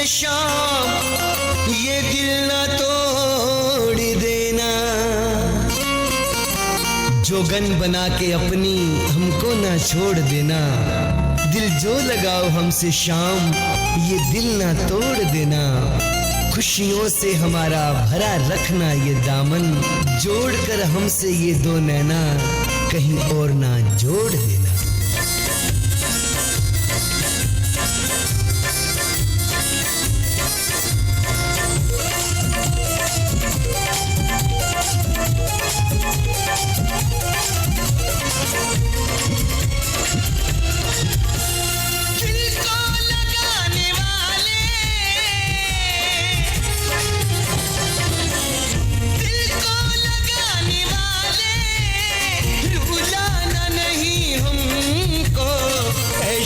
शाम ये दिल ना तोड़ देना। जोगन बना के अपनी हमको ना छोड़ देना। दिल जो लगाओ हमसे शाम ये दिल ना तोड़ देना। खुशियों से हमारा भरा रखना ये दामन, जोड़कर हमसे ये दो नैना कहीं और ना जोड़ देना।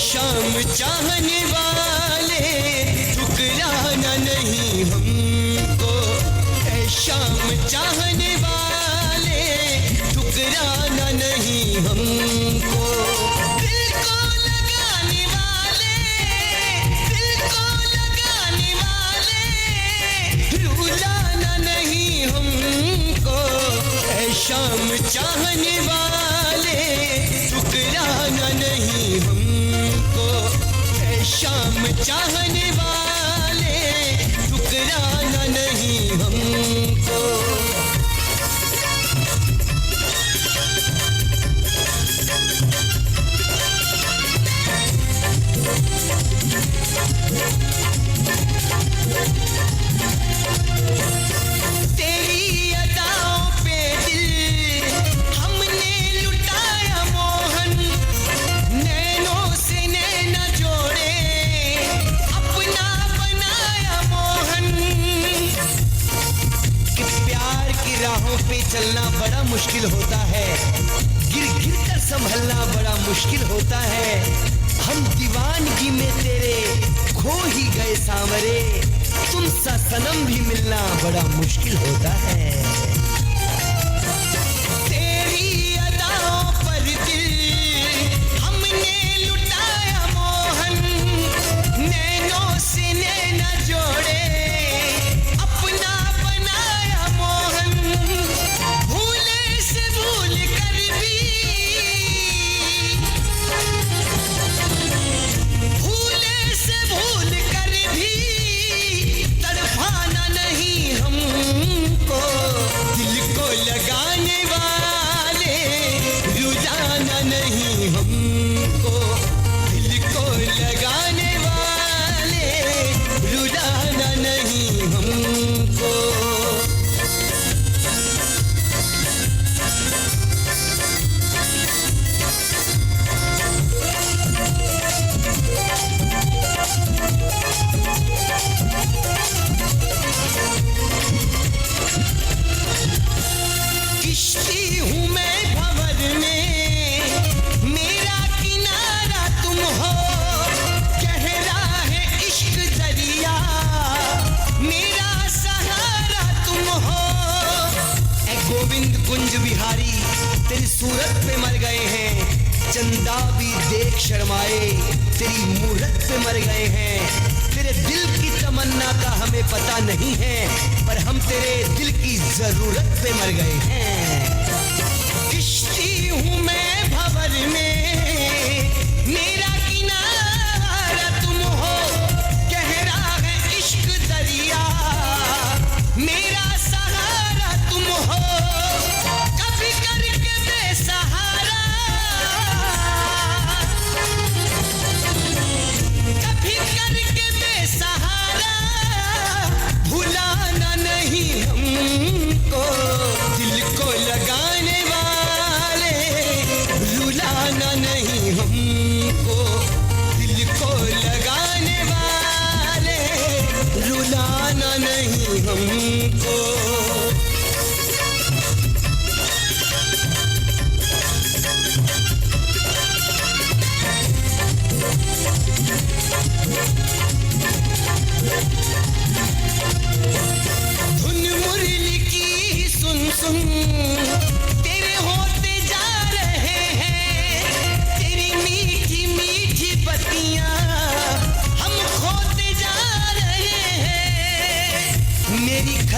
शाम चाहने वाले ठुकराना नहीं हमको। ऐ शाम चाहने वाले ठुकराना नहीं हमको। दिल को लगाने वाले, दिल को लगाने वाले रुलाना नहीं हमको। ऐ शाम चाहने वाले ठुकराना नहीं हमको। शाम चाहने वाले ठुकराना नहीं हमको। तेरी अदाओं पे दिल हमने लुटाया मोहन। नैनों से नैना जोड़े अपना बनाया मोहन। कि प्यार की राहों पे चलना बड़ा मुश्किल होता है। गिर गिर कर संभलना बड़ा मुश्किल होता है। हम दीवानगी में तेरे खो ही गए सांवरे। तुम सा सनम भी मिलना बड़ा मुश्किल होता है। तेरी अदाओं पर दिल हमने लुटाया मोहन। नैनों से नैना जोड़े अपना बनाया मोहन। भूले से भूल कर भी, भूले से भूल कर भी तड़पाना नहीं हमको। दिल को लगाने वाले रुलाना नहीं हमको। दिल को लगाने वाले रुलाना नहीं हमको। किश्ती हूँ मैं भंवर में, मेरा किनारा तुम हो। गहरा है इश्क दरिया, मेरा सहारा तुम हो। ऐ गोविंद कुंज बिहारी तेरी सूरत पे मर गए हैं। चंदा भी देख शर्माए तेरी मूरत पे मर गए हैं। तेरे दिल की तमन्ना का हमें पता नहीं है, पर हम तेरे दिल की जरूरत पे मर गए हैं। किश्ती हूँ मैं भंवर में, मेरा किनारा तुम हो। गहरा है इश्क दरिया, मेरा सहारा तुम हो। कभी करके बेसहारा, कभी करके बेसहारा भुलाना नहीं हमको। दिल को लगाने वाले रुलाना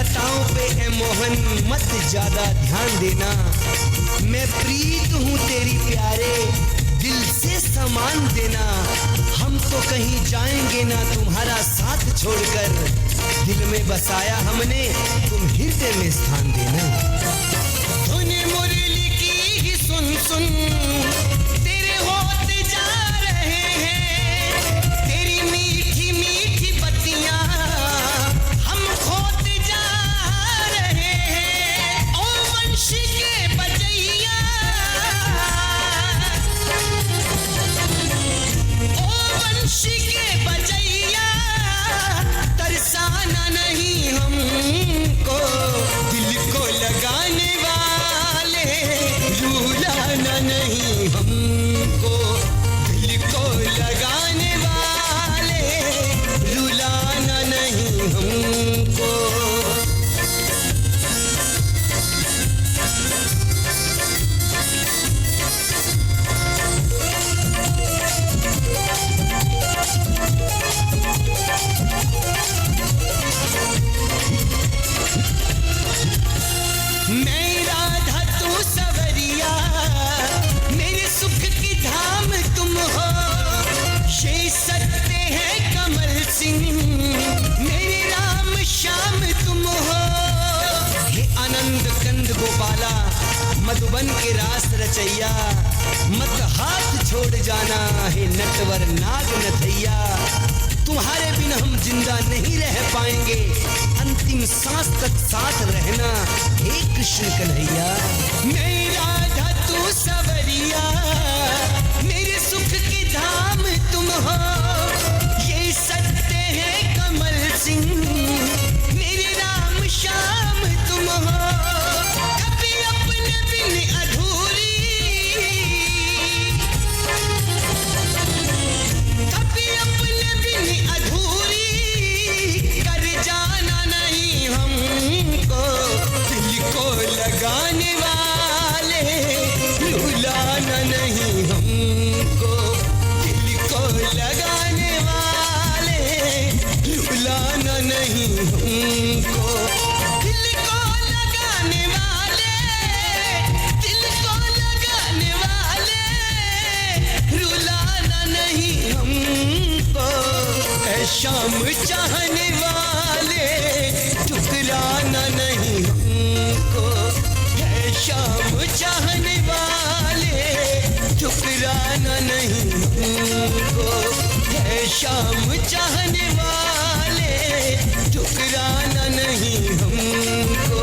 खताओं पे ए मोहन मत ज्यादा ध्यान देना। मैं प्रीत हूँ तेरी प्यारे, दिल से सामान देना। हम तो कहीं जाएंगे ना तुम्हारा साथ छोड़कर, दिल में बसाया हमने तुम हृदय में स्थान देना। धुन मुरली की ही सुन सुन तेरे होते जा रहे हैं, तेरी मीठी मीठी बत्तियां हम खोते जा रहे हैं। ओ वंशी के बजैया, ओ वंशी के बजैया, तरसाना नहीं हमको, दिल को लगाने वाले रुलाना नहीं हमको, दिल को लगाने वाले रुलाना नहीं हमको। मैं राधा तू सवरिया, मेरे सुख की धाम तुम हो। ये सत्य है कमल सिंह, मेरे राम श्याम तुम हो। हे आनंद कंद गोपाला, मधुबन के रास रचैया, मत हाथ छोड़ जाना हे नटवर नाग नथैया। तुम्हारे बिन हम जिंदा नहीं रह पाएंगे, अंतिम सांस तक साथ रहना हे कृष्ण कन्हैया। मैं राधा तू सवरिया, मेरे सुख की धाम तुम हो। ये सत्य है कमल सिंह, मेरे राम श्याम तुम हो। कभी अपने बिन अधूरी, कभी अपने बिन अधूरी कर जाना नहीं हमको, दिल को लगाने वाले रुलाना नहीं हमको, दिल को लगाने वाले रुलाना नहीं हमको, दिल को लगाने वाले, दिल को लगाने वाले रुलाना नहीं हमको। ऐ शाम चाहने वाले ठुकराना नहीं हमको, ऐ शाम चाहने वाले ठुकराना नहीं हमको, ऐ शाम चाहने वाले ठुकराना नहीं हमको,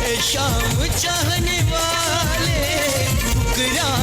ऐ शाम चाहने वाले ठुकराना